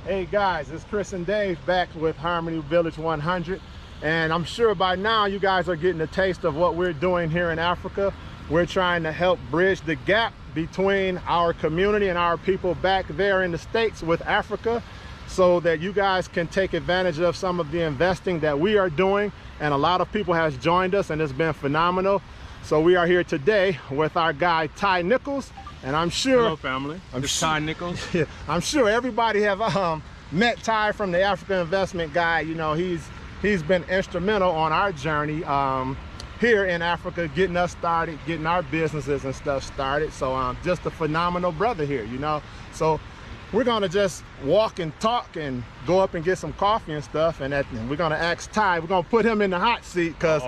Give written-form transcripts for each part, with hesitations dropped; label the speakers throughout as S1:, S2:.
S1: Hey guys, it's Chris and Dave back with Harmony Village 100, and I'm sure by now you guys are getting a taste of what we're doing here in Africa. We're trying to help bridge the gap between our community and our people back there in the States with Africa, so that you guys can take advantage of some of the investing that we are doing. And a lot of people has joined us and it's been phenomenal. So we are here today with our guy Ty Nichols, and I'm sure—
S2: Hello family, it's Ty Nichols.
S1: Yeah, I'm sure everybody have met Ty from the African Investment Guy. You know, he's been instrumental on our journey here in Africa, getting us started, getting our businesses and stuff started. So just a phenomenal brother here, you know. So we're gonna just walk and talk and go up and get some coffee and stuff, and we're gonna ask Ty. We're gonna put him in the hot seat because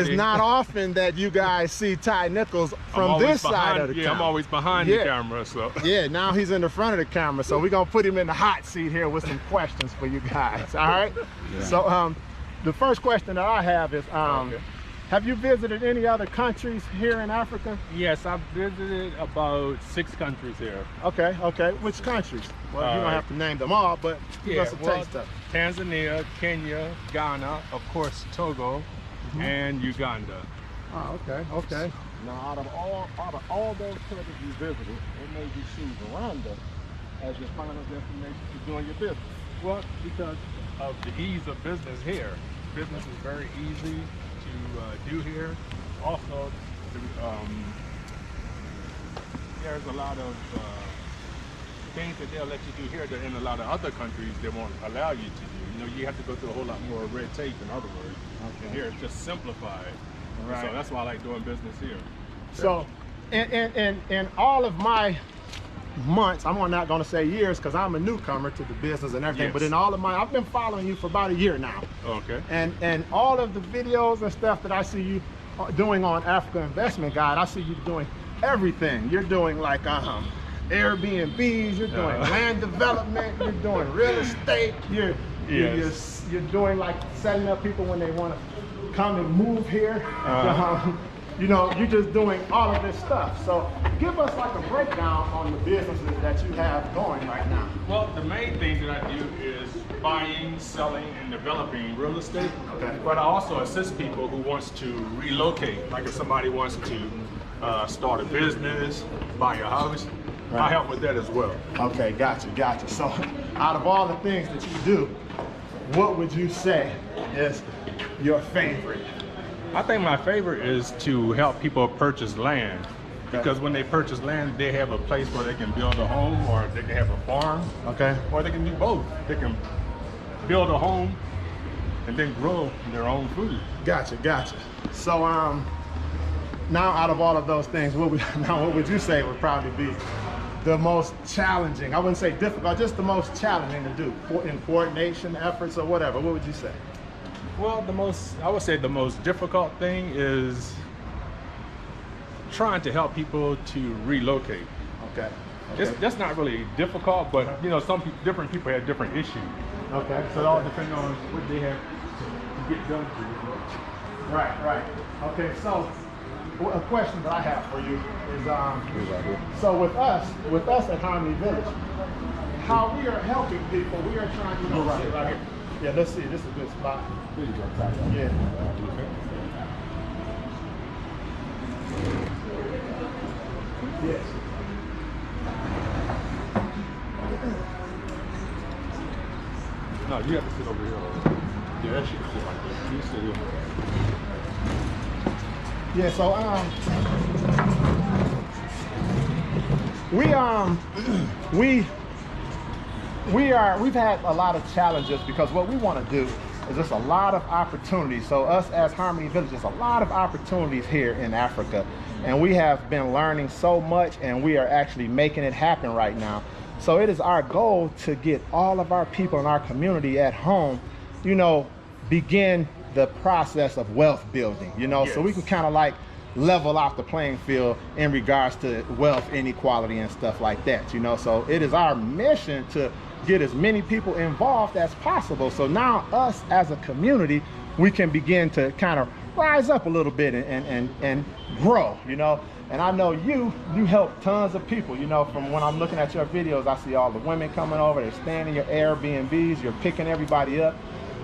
S1: it's not often that you guys see Ty Nichols from this side of the camera.
S2: I'm always behind the camera, so.
S1: Yeah, now he's in the front of the camera, so we're gonna put him in the hot seat here with some questions for you guys, all right? Yeah. So the first question that I have is, have you visited any other countries here in Africa?
S2: Yes, I've visited about 6 countries here.
S1: Okay, okay. Which countries? Well, you don't have to name them all, but give us a taste of it.
S2: Tanzania, Kenya, Ghana, of course Togo, and Uganda.
S1: Oh, okay, okay. Now, out of all those countries you visited, what made you choose Rwanda as your final destination for doing your business?
S2: Well, because of the ease of business here. Business is very easy to do here. Also, there's a lot of things that they'll let you do here that in a lot of other countries they won't allow you to do. You know, you have to go through a whole lot more red tape, in other words. Okay. And here it's just simplified. Right. So that's why I like doing business here.
S1: So, in all of my months, I'm not going to say years because I'm a newcomer to the business and everything, but in all of I've been following you for about a year now. Okay. And all of the videos and stuff that I see you doing on Africa Investment Guide, I see you doing everything. You're doing like Airbnbs, you're doing land development, you're doing real estate, you're doing like setting up people when they want to come and move here. You know, you're just doing all of this stuff. So give us like a breakdown on the businesses that you have going right now.
S2: Well, the main thing that I do is buying, selling, and developing real estate. Okay. But I also assist people who wants to relocate. Like if somebody wants to start a business, buy a house, I help with that as well.
S1: Okay, gotcha, gotcha. So out of all the things that you do, what would you say is your favorite?
S2: I think my favorite is to help people purchase land, because when they purchase land, they have a place where they can build a home, or they can have a farm, or they can do both. They can build a home and then grow their own food.
S1: Gotcha, gotcha. So now out of all of those things, what would you say would probably be the most challenging? I wouldn't say difficult, just the most challenging to do in coordination efforts or whatever. What would you say?
S2: Well, I would say the most difficult thing is trying to help people to relocate. Okay. That's not really difficult, but you know, different people have different issues. Okay. So it all depends on what they have to get done for you.
S1: Right, right. Okay, so a question that I have for you is, so with us at Harmony Village, how we are helping people, we are trying to right here. Yeah, let's see. This is a good spot. Yeah. Yes.
S2: No, you have to sit over here. Yeah, that should sit like this. You sit here.
S1: Yeah. So we've had a lot of challenges because what we want to do is just a lot of opportunities. So us as Harmony Village, there's a lot of opportunities here in Africa, and we have been learning so much, and we are actually making it happen right now. So it is our goal to get all of our people in our community at home, you know, begin the process of wealth building, you know, so we can kind of like level out the playing field in regards to wealth inequality and stuff like that, you know. So it is our mission to get as many people involved as possible. So now us as a community, we can begin to kind of rise up a little bit and grow, you know. And I know you help tons of people, you know, from when I'm looking at your videos, I see all the women coming over, they're staying in your Airbnbs, you're picking everybody up.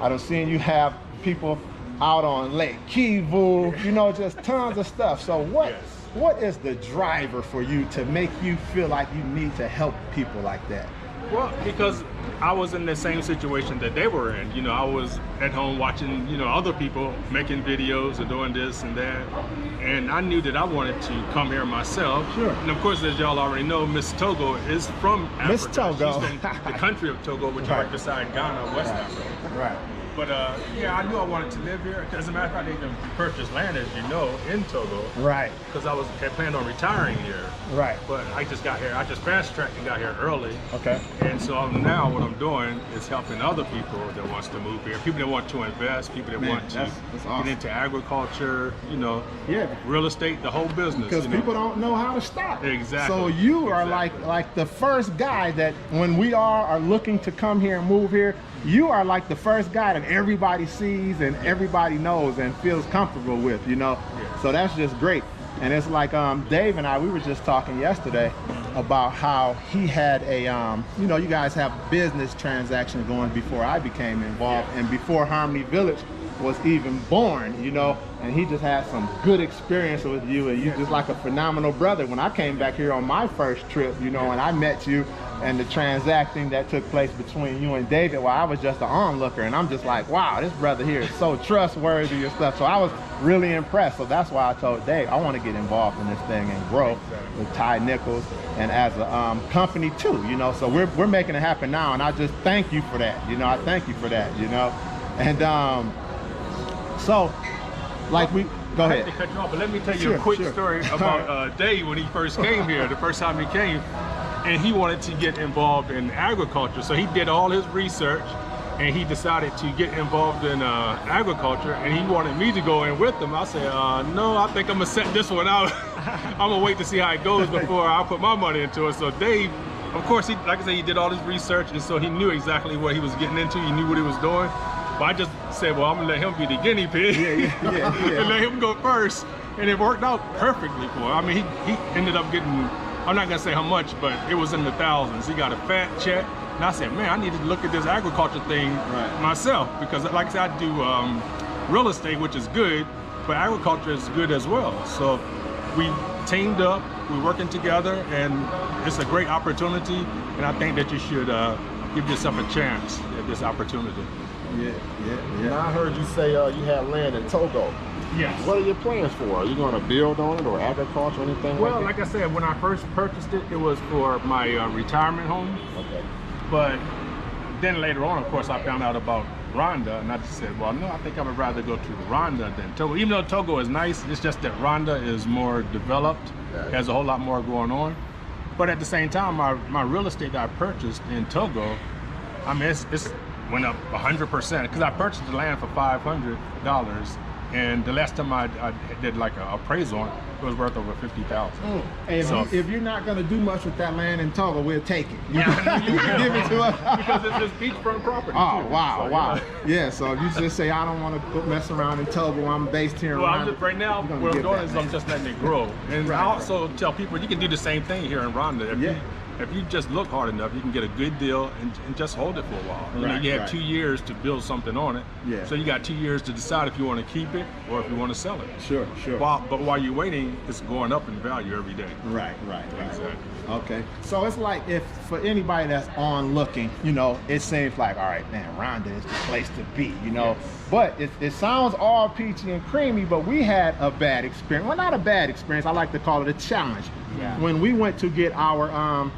S1: I done seen you have people out on Lake Kivu, you know, just tons of stuff. So what is the driver for you to make you feel like you need to help people like that?
S2: Well, because I was in the same situation that they were in. You know, I was at home watching, you know, other people making videos and doing this and that. And I knew that I wanted to come here myself.
S1: Sure.
S2: And of course, as y'all already know, Miss Togo is from Africa.
S1: Miss Togo.
S2: She's from the country of Togo, which is right beside Ghana, West Africa.
S1: Right.
S2: But yeah, I knew I wanted to live here. As a matter of fact, I even purchased land, as you know, in Togo.
S1: Right.
S2: Because I had planned on retiring here.
S1: Right.
S2: But I just got here. I just fast-tracked and got here early.
S1: Okay.
S2: And so now what I'm doing is helping other people that wants to move here. People that want to invest. People that want to
S1: awesome.
S2: get into agriculture. You know.
S1: Yeah.
S2: Real estate, the whole business.
S1: Because people don't know how to start.
S2: Exactly.
S1: So you are like the first guy that when we are looking to come here and move here, you are like the first guy that everybody sees and everybody knows and feels comfortable with, you know.
S2: Yeah.
S1: So that's just great. And it's like Dave and I, we were just talking yesterday about how he had a, you know, you guys have business transactions going before I became involved and before Harmony Village was even born, you know, and he just had some good experience with you, and you just like a phenomenal brother. When I came back here on my first trip, you know, and I met you and the transacting that took place between you and David, well, I was just an onlooker, and I'm just like, wow, this brother here is so trustworthy and stuff. So I was really impressed. So that's why I told Dave, I want to get involved in this thing and grow with Ty Nichols and as a company too, you know. So we're making it happen now, and I just thank you for that, you know. I thank you for that, you know. And so, like go ahead.
S2: I hate to cut you off, but let me tell you a quick story about Dave when he first came here, the first time he came, and he wanted to get involved in agriculture. So he did all his research, and he decided to get involved in agriculture, and he wanted me to go in with him. I said, no, I think I'm gonna set this one out. I'm gonna wait to see how it goes before I put my money into it. So Dave, of course, like I said, he did all his research, and so he knew exactly what he was getting into. He knew what he was doing. But I just said, well, I'm gonna let him be the guinea pig and let him go first. And it worked out perfectly for him. I mean, he ended up getting, I'm not gonna say how much, but it was in the thousands. He got a fat check. And I said, man, I need to look at this agriculture thing myself, because like I said, I do real estate, which is good, but agriculture is good as well. So we teamed up, we're working together, and it's a great opportunity. And I think that you should give yourself a chance at this opportunity.
S3: Yeah. Now I heard you say you had land in Togo.
S2: Yes.
S3: What are your plans for? Are you going to build on it or agriculture or anything
S2: Well,
S3: like
S2: like I said, when I first purchased it, it was for my retirement home.
S3: Okay.
S2: But then later on, of course, I found out about Rwanda, and I just said, well, no, I think I would rather go to Rwanda than Togo. Even though Togo is nice, it's just that Rwanda is more developed, has a whole lot more going on. But at the same time, my real estate that I purchased in Togo, I mean, it's went up 100%, because I purchased the land for $500, and the last time I did like an appraisal on it, it was worth over $50,000.
S1: Hey, if you're not going to do much with that land in Togo, we'll take it. You can give it to us.
S2: Because it's beachfront property.
S1: Oh,
S2: too.
S1: wow,
S2: So,
S1: wow. Yeah, so if you just say, I don't want to mess around in Togo, I'm based here in
S2: well,
S1: Rwanda.
S2: right now, what I'm doing is I'm just letting it grow. And I also tell people, you can do the same thing here in Rwanda. If you just look hard enough, you can get a good deal and just hold it for a while. You know, you have 2 years to build something on it. Yeah. So you got 2 years to decide if you want to keep it or if you want to sell it.
S1: Sure.
S2: But while you're waiting, it's going up in value every day.
S1: Right.
S2: Exactly.
S1: Okay. So it's like, if for anybody that's on looking, you know, it seems like, all right, man, Rwanda is the place to be, you know. Yes. But it sounds all peachy and creamy, but we had a bad experience. Well, not a bad experience. I like to call it a challenge. Yeah. When we went to get our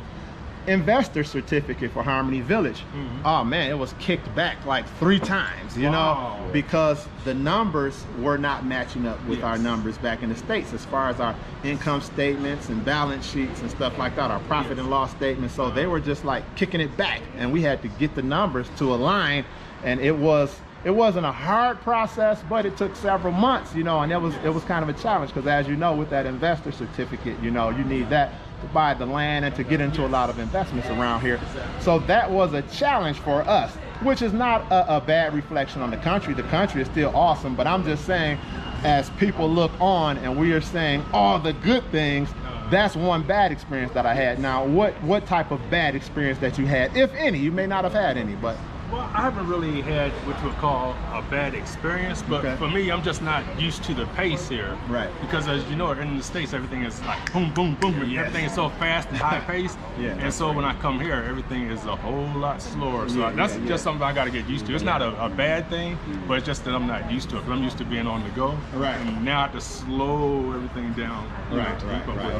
S1: investor certificate for Harmony Village, oh man, it was kicked back like 3 times, you know, because the numbers were not matching up with our numbers back in the States, as far as our income statements and balance sheets and stuff like that, our profit and loss statements. So they were just like kicking it back, and we had to get the numbers to align. And it wasn't a hard process, but it took several months, you know, and it was kind of a challenge, because as you know, with that investor certificate, you know, you need that to buy the land and to get into a lot of investments around here. So that was a challenge for us, which is not a bad reflection on the country. The country is still awesome, but I'm just saying, as people look on and we are saying all the good things, that's one bad experience that I had. Now, what type of bad experience that you had, if any? You may not have had any, but.
S2: Well, I haven't really had what you would call a bad experience, but for me, I'm just not used to the pace here.
S1: Right.
S2: Because as you know, in the States, everything is like boom, boom, boom. Everything is so fast and high paced. And so when I come here, everything is a whole lot slower. So that's just something I got to get used to. It's not a bad thing, but it's just that I'm not used to it. Because I'm used to being on the go. Right. And now I have to slow everything down.
S1: Right.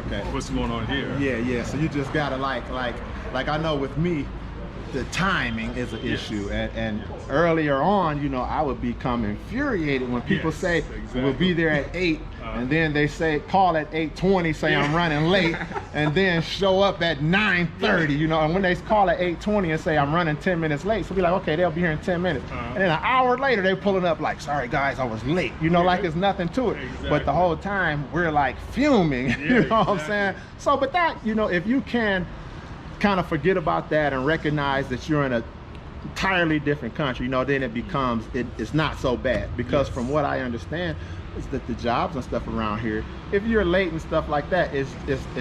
S1: Okay.
S2: What's going on here?
S1: Yeah. So you just gotta like I know with me, the timing is an issue, and earlier on, you know, I would become infuriated when people say we'll be there at 8, and then they say call at 8:20, say I'm running late, and then show up at 9:30, you know, and when they call at 8:20 and say I'm running 10 minutes late, so be like, okay, they'll be here in 10 minutes, and then an hour later they're pulling up like, sorry guys, I was late, you know, like it's nothing to it, but the whole time we're like fuming, you know what I'm saying? So, but that, you know, if you can kind of forget about that and recognize that you're in a entirely different country, you know, then it becomes, it's not so bad, because from what I understand is that the jobs and stuff around here, if you're late and stuff like that, it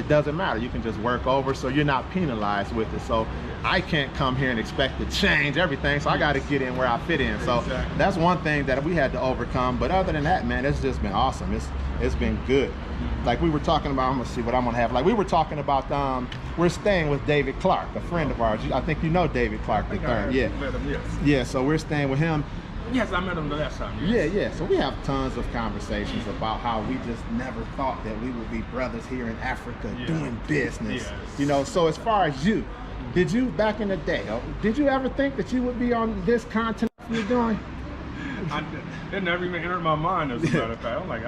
S1: doesn't matter. You can just work over, so you're not penalized with it. So I can't come here and expect to change everything, so I got to get in where I fit in. So that's one thing that we had to overcome, but other than that, man, it's just been awesome. It's been good. Like we were talking about, I'm gonna see what I'm gonna have. Like we were talking about, we're staying with David Clark, a friend of ours. I think you know David Clark the third. Yeah.
S2: Met him, yes.
S1: Yeah, so we're staying with him.
S2: Yes, I met him the last time. Yes.
S1: Yeah. So we have tons of conversations about how we just never thought that we would be brothers here in Africa doing business. Yes. You know, so as far as you, did you, back in the day, did you ever think that you would be on this continent you're doing?
S2: It never even entered my mind, as a matter of fact. I'm like,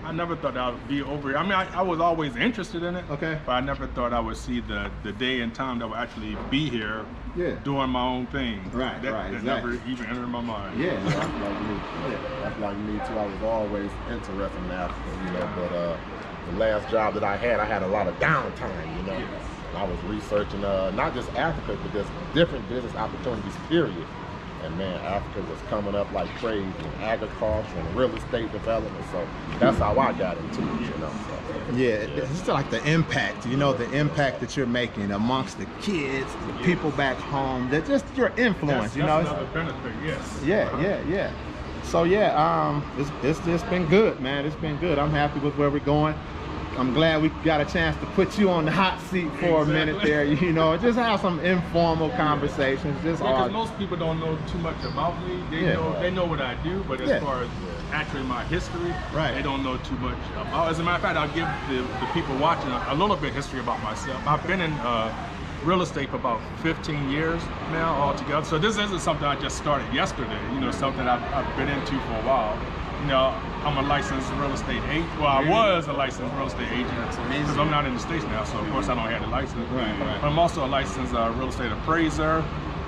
S2: I never thought I would be over here. I mean, I was always interested in it, but I never thought I would see the day and time that would actually be here doing my own thing.
S1: Right,
S2: that never even entered my mind.
S3: Yeah, that's like me. That's like me too. I was always interested in Africa, you know, but the last job that I had a lot of downtime, you know. I was researching not just Africa, but just different business opportunities, period. And man, Africa was coming up like crazy in agriculture and real estate development. So that's how I got into it, you know. So,
S1: it's just like the impact, you know, the impact that you're making amongst the kids, the people back home, that just your influence, you know.
S2: That's another benefit, yes.
S1: Yeah. So it's just been good, man. It's been good. I'm happy with where we're going. I'm glad we got a chance to put you on the hot seat for a minute there, you know, just have some informal conversations. Just
S2: because most people don't know too much about me. They know what I do, but as far as actually my history, they don't know too much about. As a matter of fact, I'll give the people watching a little bit of history about myself. I've been in real estate for about 15 years now altogether. So this isn't something I just started yesterday, you know, something I've been into for a while. You know, I'm a licensed real estate agent. Well, I was a licensed real estate agent because I'm not in the States now, so of course I don't have the license. But I'm also a licensed real estate appraiser,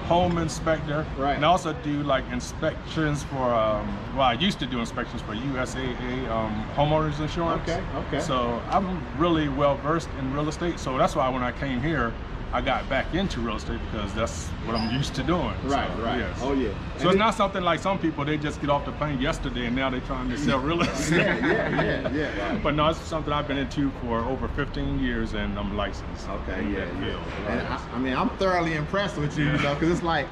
S2: home inspector, and I also do like inspections for, well, I used to do inspections for USAA homeowners insurance.
S1: Okay.
S2: So I'm really well versed in real estate. So that's why when I came here, I got back into real estate because that's what I'm used to doing.
S1: Right. Yes. Oh yeah.
S2: So it's not something like some people, they just get off the plane yesterday and now they're trying to sell real estate.
S1: Yeah.
S2: But no, it's something I've been into for over 15 years and I'm licensed.
S1: Okay, yeah. And I mean, I'm thoroughly impressed with you, you know, because it's like,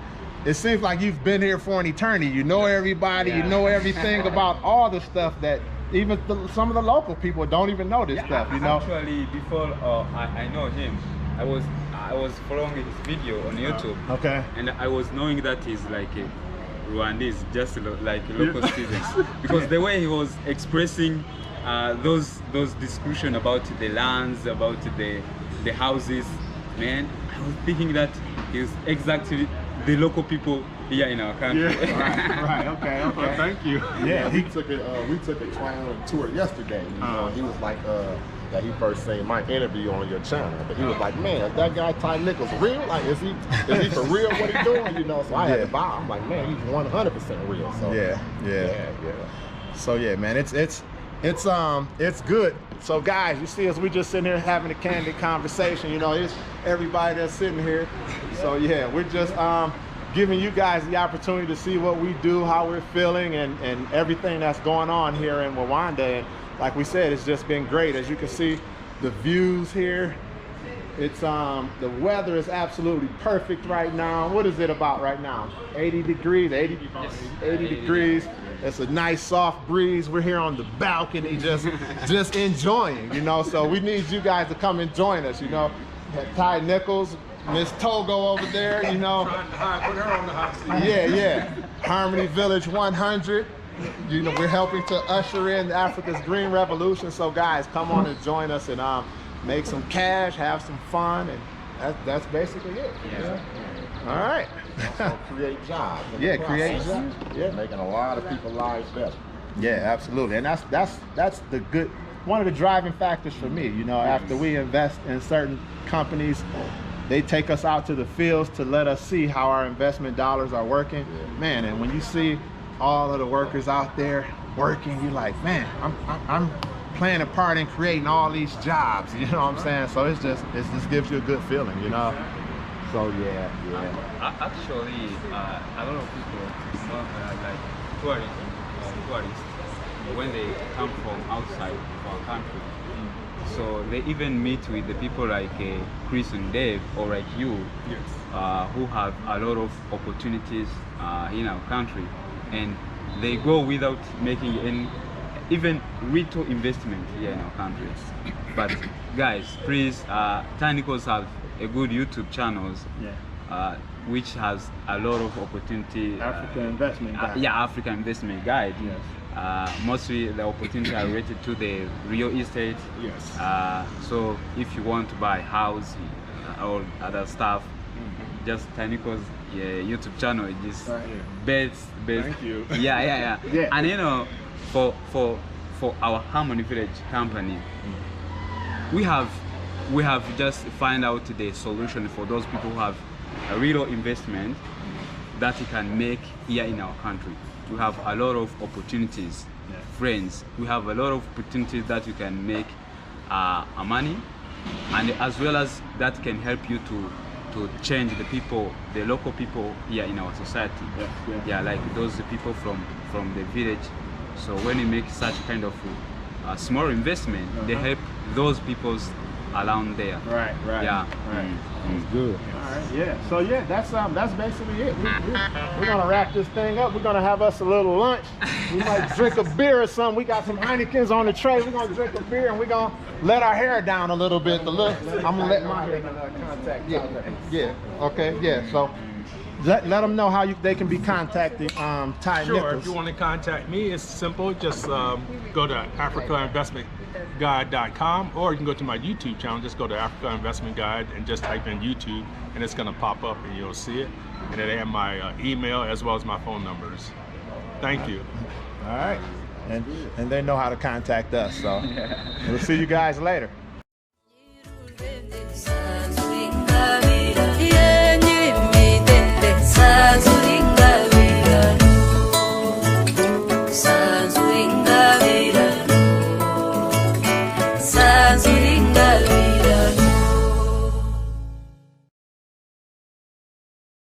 S1: it seems like you've been here for an eternity. You know everybody, you know everything about all the stuff that even some of the local people don't even know this stuff, you know?
S4: Actually, before I know him, I was following his video on YouTube.
S1: Okay.
S4: And I was knowing that he's like a Rwandese, just like local citizens, because the way he was expressing those discussion about the lands, about the houses, man, I was thinking that he's exactly the local people here in our country.
S1: Right. Okay.
S2: Well, thank you.
S3: Yeah, we took a trial tour yesterday. You know, he was like that he first seen my interview on your channel, but he was like, man, is that guy Ty Nichols real? Like, is he for real what he doing? You know, so I had to buy. I'm like, man, he's 100% real. So yeah.
S1: So yeah, man, it's good. So guys, you see us, we just sitting here having a candid conversation. You know, it's everybody that's sitting here. So yeah, we're just giving you guys the opportunity to see what we do, how we're feeling, and everything that's going on here in Rwanda. And like we said, it's just been great. As you can see, the views here. It's the weather is absolutely perfect right now. What is it about right now? 80 degrees, 80 degrees. It's a nice soft breeze. We're here on the balcony just enjoying, you know. So we need you guys to come and join us, you know. Ty Nichols, Miss Togo over there, you know.
S2: Put her on the hot seat.
S1: Yeah. Harmony Village 100. You know, we're helping to usher in Africa's green revolution. So guys, come on and join us and make some cash, have some fun, and that's basically it. Yeah. All right.
S3: Also create jobs.
S1: Yeah, create jobs.
S3: Yeah, making a lot of people's lives better.
S1: Yeah, absolutely. And that's the good, one of the driving factors for me. You know, after we invest in certain companies, they take us out to the fields to let us see how our investment dollars are working. Yeah. Man, and when you see all of the workers out there working, you're like, man, I'm playing a part in creating all these jobs, you know what I'm saying? So it just gives you a good feeling, you know? So yeah.
S4: Actually, a lot of people, like tourists, when they come from outside of our country, so they even meet with the people like Chris and Dave, or like you, who have a lot of opportunities in our country, and they go without making any even little investment here in our country. But guys, please, Nichols have a good YouTube channels, which has a lot of opportunity.
S1: African Investment Guide.
S4: African Investment Guide.
S1: Yes.
S4: Mostly the opportunity are related to the real estate.
S1: Yes.
S4: So if you want to buy house or other stuff, just Nichols YouTube channel is best.
S1: Thank you.
S4: Yeah. And you know, for our Harmony Village company, we have just find out the solution for those people who have a real investment that you can make here in our country. We have a lot of opportunities, friends. We have a lot of opportunities that you can make money, and as well as that can help you to change the people, the local people here in our society. Like those people from the village. So when you make such kind of small investment, they help those peoples around there.
S1: Right. That's good. All right. So that's basically it. We're gonna wrap this thing up. We're gonna have us a little lunch. We might drink a beer or something. We got some Heinekens on the tray. We're gonna drink a beer and we're gonna let our hair down a little bit. I'm gonna let my hair contact. So let them know how they can be contacted. Ty
S2: Sure.
S1: Nichols.
S2: If you want to contact me, it's simple. Just go to AfricaInvestmentGuide.com, or you can go to my YouTube channel. Just go to Africa Investment Guide and just type in YouTube, and it's going to pop up and you'll see it. And it have my email as well as my phone numbers. Thank you.
S1: All right. And they know how to contact us. So we'll see you guys later.